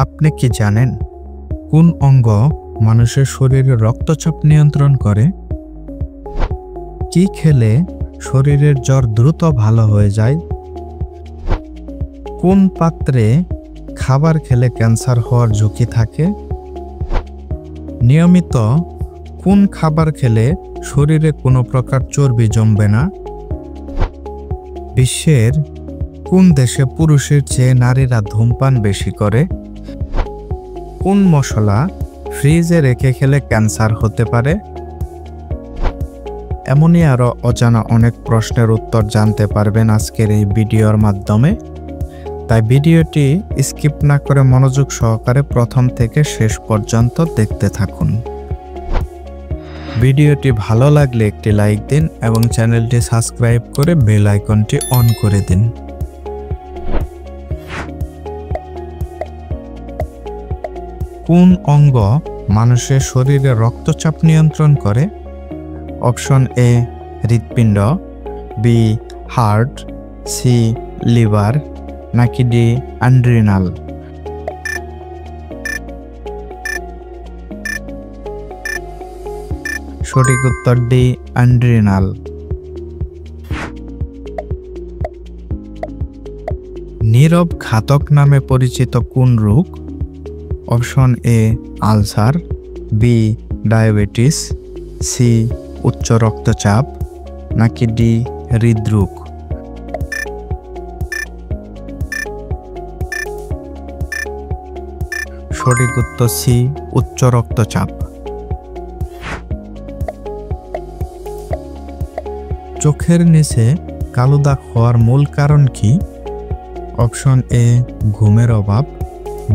আপনি কি জানেন কোন অঙ্গ মানুষের শরীরে রক্তচাপ নিয়ন্ত্রণ করে? কি খেলে শরীরের জ্বর দ্রুত ভালো হয়ে যায়? কোন পাত্রে খাবার খেলে ক্যান্সার হওয়ার ঝুঁকি থাকে? নিয়মিত কোন খাবার খেলে শরীরে কোনো প্রকার চর্বি জমবে না? বিশ্বের কোন দেশে পুরুষের চেয়ে নারীরা ধূমপান বেশি করে? কোন মশলা ফ্রিজে রেখে খেলে ক্যান্সার হতে পারে? এমনই আরও অজানা অনেক প্রশ্নের উত্তর জানতে পারবেন আজকের এই ভিডিওর মাধ্যমে। তাই ভিডিওটি স্কিপ না করে মনোযোগ সহকারে প্রথম থেকে শেষ পর্যন্ত দেখতে থাকুন। ভিডিওটি ভালো লাগলে একটি লাইক দিন এবং চ্যানেলটি সাবস্ক্রাইব করে বেল আইকনটি অন করে দিন। কোন অঙ্গ মানুষের শরীরে রক্তচাপ নিয়ন্ত্রণ করে? অপশন এ হৃৎপিণ্ড, বি হার্ট, সি লিভার, নাকি ডি অ্যাড্রিনাল? সঠিক উত্তর ডি অ্যাড্রিনাল। নীরব ঘাতক নামে পরিচিত কোন রোগ? Option A ulcer, B diabetes, C উচ্চ রক্তচাপ, নাকি ডি হৃদরোগ? সঠিক উত্তর সি উচ্চ রক্তচাপ। চোখের নিচে কালো দাগ হওয়ার মূল কারণ কি? অপশন এ ঘুমের অভাব,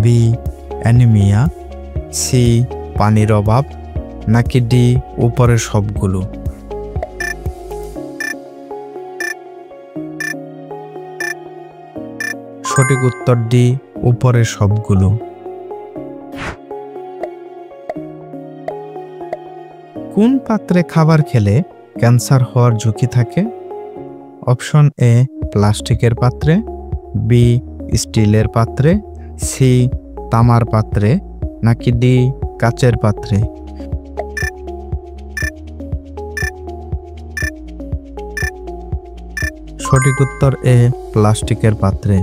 বি অ্যানিমিয়া, সি পানির অভাব, নাকি ডি উপরের সবগুলো? সঠিক উত্তর ডি উপরের সবগুলো। কোন পাত্রে খাবার খেলে ক্যান্সার হওয়ার ঝুঁকি থাকে? অপশন এ প্লাস্টিকের পাত্রে, বি স্টিলের পাত্রে, সি তামার পাত্রে, নাকি ডি কাচের পাত্রে? সঠিক উত্তর এ প্লাস্টিকের পাত্রে।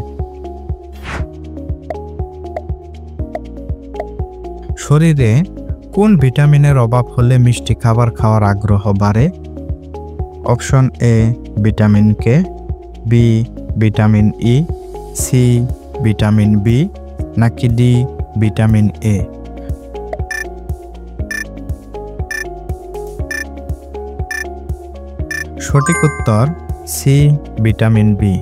শরীরে কোন ভিটামিনের অভাব হলে মিষ্টি খাবার খাওয়ার আগ্রহ বাড়ে? Option A vitamin K, B vitamin E, C vitamin B, নাকি ডি ভিটামিন এ? সঠিক উত্তর সি ভিটামিন বি।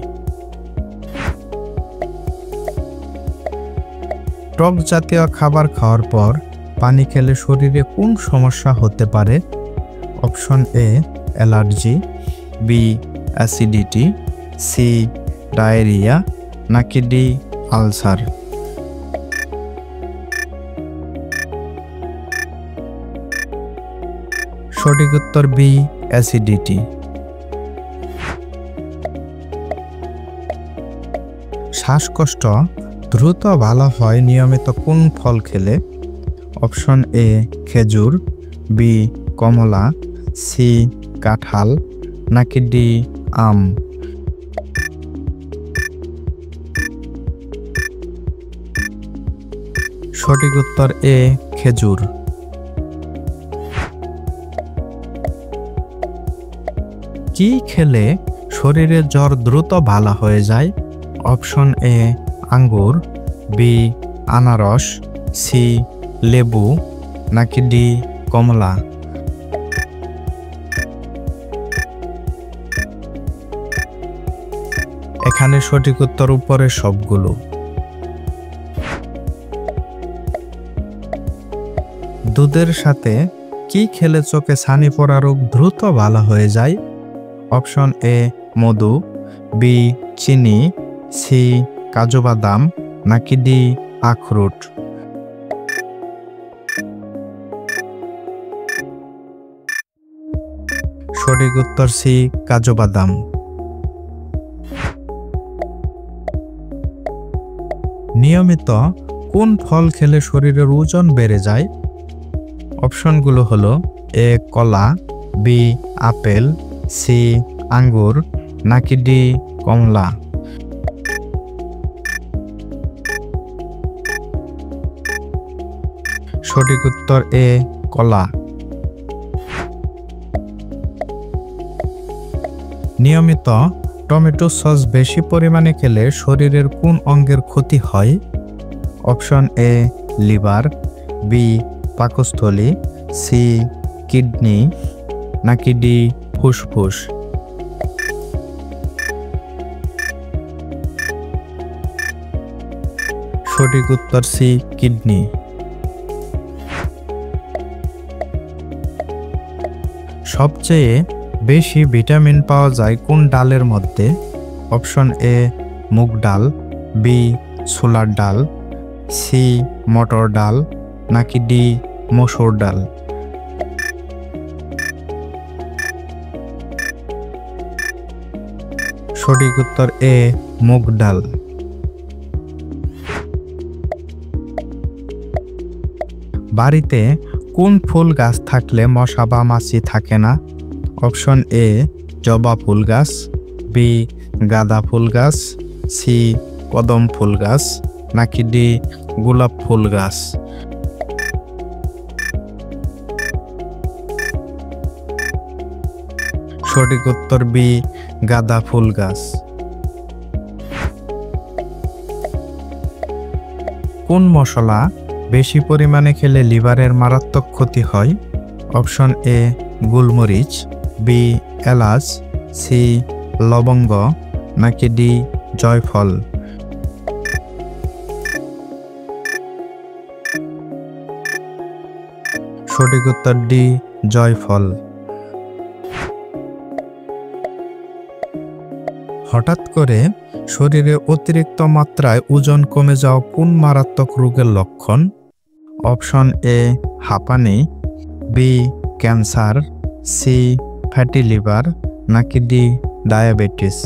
টক জাতীয় খাবার খাওয়ার পর পানি খেলে শরীরে কোন সমস্যা হতে পারে? Option A allergy, B acidity, C diarrhoea, নাকি ডি আলসার? সঠিক উত্তর বি অ্যাসিডিটি। শ্বাসকষ্ট দ্রুত ভালো হয় নিয়মিত কোন ফল খেলে? অপশন এ খেজুর, বি কমলা, সি কাঁঠাল, নাকি ডি আম? সঠিক উত্তর এ খেজুর। কি খেলে শরীরের জ্বর দ্রুত ভালো হয়ে যায়? অপশন এ আঙ্গুর, বি আনারস, সি লেবু, নাকি ডি কমলা? এখানে সঠিক উত্তর উপরের সবগুলো। দুধের সাথে কি খেলে চোখে ছানি পড়া রোগ দ্রুত ভালো হয়ে যায়? অপশন এ মধু, বি চিনি, সি কাজু বাদাম, নাকি ডি আখরোট? সঠিক উত্তর সি কাজু বাদাম। নিয়মিত কোন ফল খেলে শরীরের ওজন বেড়ে যায়? অপশনগুলো হলো এ কলা, বি আপেল, সি আঙ্গুর, নাকি ডি কমলা। সঠিক উত্তর এ কলা। নিয়মিত টমেটো সস বেশি পরিমাণে খেলে শরীরের কোন অঙ্গের ক্ষতি হয়? অপশন এ লিভার, বি পাকস্থলী, সি কিডনি, নাকি ডি ফুসফুস। সঠিক উত্তর সি কিডনি। সবচেয়ে বেশি ভিটামিন পাওয়া যায় কোন ডালের মধ্যে? অপশন এ মুগ ডাল, বি ছোলার ডাল, সি মটর ডাল, নাকি ডি মসুর ডাল। সঠিক উত্তর এ মুগ ডাল। বাড়িতে কোন ফুল গাছ থাকলে মশা বা মাছি থাকে না? অপশন এ জবা ফুল গাছ, বি গাঁদা ফুল গাছ, সি কদম ফুল গাছ, নাকি ডি গোলাপ ফুল গাছ। সঠিক উত্তর বি গাঁদা ফুল গাছ। কোন মশলা বেশি পরিমাণে খেলে লিভারের মারাত্মক ক্ষতি হয়? অপশন এ গোলমরিচ, বি এলাচ, সি লবঙ্গ, নাকি ডি জয়ফল। সঠিক উত্তর ডি জয়ফল। হঠাৎ করে শরীরে অতিরিক্ত মাত্রায় ওজন কমে যাওয়া কোন মারাত্মক রোগের লক্ষণ? অপশন এ হাঁপানি, B cancer, C fatty liver, নাকি ডি ডায়াবেটিস।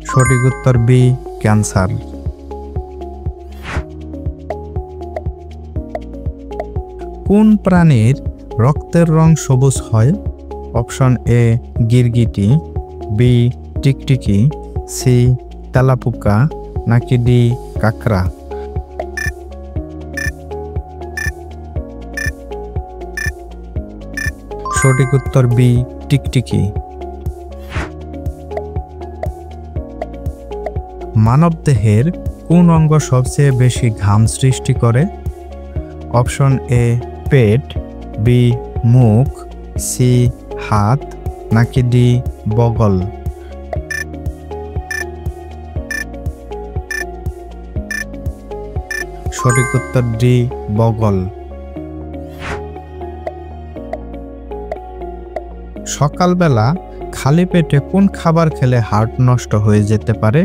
সঠিক উত্তর বি ক্যান্সার। কোন প্রাণীর রক্তের রং সবুজ হয়? অপশন এ গিরগিটি, বি টিকটিকি, সি তেলাপোকা, নাকি ডি কাঁকড়া। সঠিক উত্তর বি টিকটিকি। মানবদেহের কোন অঙ্গ সবচেয়ে বেশি ঘাম সৃষ্টি করে? অপশন এ পেট, বি মুখ, সি হাত, নাকি ডি বগল। সঠিক উত্তর ডি বগল। সকালবেলা খালি পেটে কোন খাবার খেলে হার্ট নষ্ট হয়ে যেতে পারে?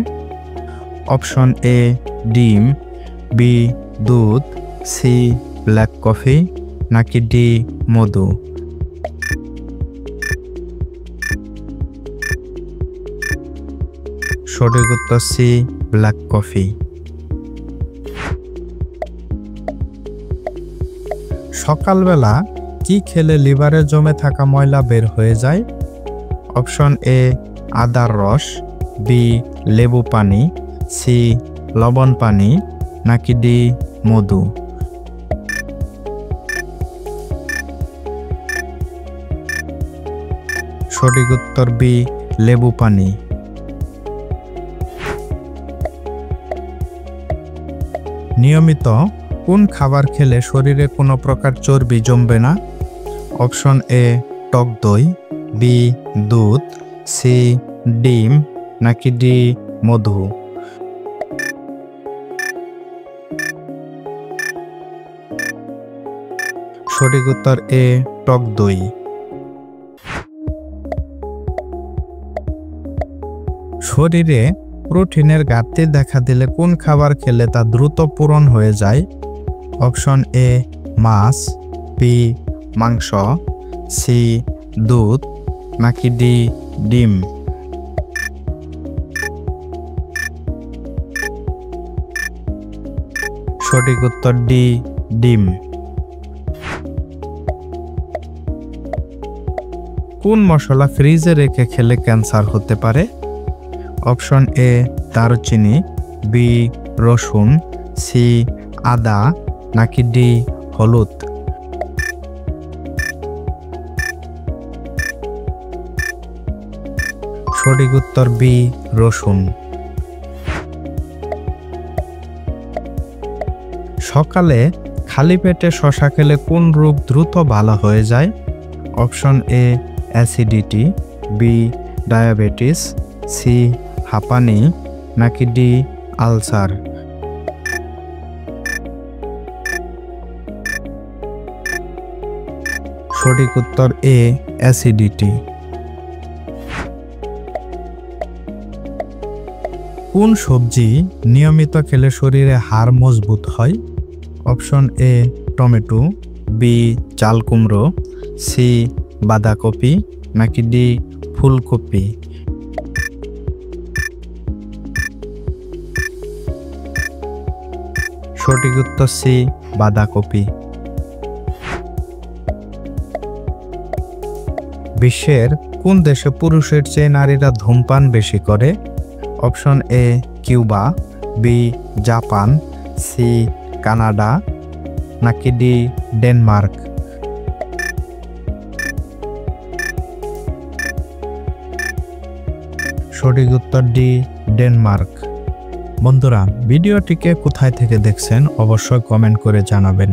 অপশন এ ডিম, বি দুধ, সি ব্ল্যাক কফি, নাকি ডি মধু। সঠিক উত্তর সি ব্ল্যাক কফি। সকালবেলা কি খেলে লিভারে জমে থাকা ময়লা বের হয়ে যায়? অপশন এ আদার রস, বি লেবু পানি, সি লবণ পানি, নাকি ডি মধু। সঠিক উত্তর বি লেবু পানি। নিয়মিত কোন খাবার খেলে শরীরে কোনো প্রকার চর্বি জমবে না? অপশন এ টক দই, বি দুধ, সি ডিম, নাকি ডি মধু। সঠিক উত্তর এ টক দই। শরীরে প্রোটিনের ঘাটতি দেখা দিলে কোন খাবার খেলে তা দ্রুত পূরণ হয়ে যায়? অপশন এ মাছ, বি মাংস, সি দুধ, নাকি ডি ডিম। সঠিক উত্তর ডি, ডিম। কোন মশলা ফ্রিজে রেখে খেলে ক্যান্সার হতে পারে? অপশন এ দারুচিনি, বি রসুন, সি আদা, নাকি ডি হলুদ। সঠিক উত্তর বি রসুন। সকালে খালি পেটে শসা খেলে কোন রোগ দ্রুত ভালো হয়ে যায়? Option A acidity, B diabetes, C হাঁপানি, নাকি ডি আলসার। সঠিক উত্তর এ অ্যাসিডিটি। কোন সবজি নিয়মিত খেলে শরীরে হাড় মজবুত হয়? অপশন এ টমেটো, বি চাল কুমড়ো, সি বাঁধাকপি, নাকি ডি ফুলকপি। সঠিক উত্তর সি বাঁধাকপি। বিশ্বের কোন দেশে পুরুষের চেয়ে নারীরা ধূমপান বেশি করে? Option A Cuba, B Japan, C Canada, নাকি ডি ডেনমার্ক। সঠিক উত্তর ডি ডেনমার্ক। বন্ধুরা, ভিডিওটিকে কোথায় থেকে দেখছেন অবশ্যই কমেন্ট করে জানাবেন।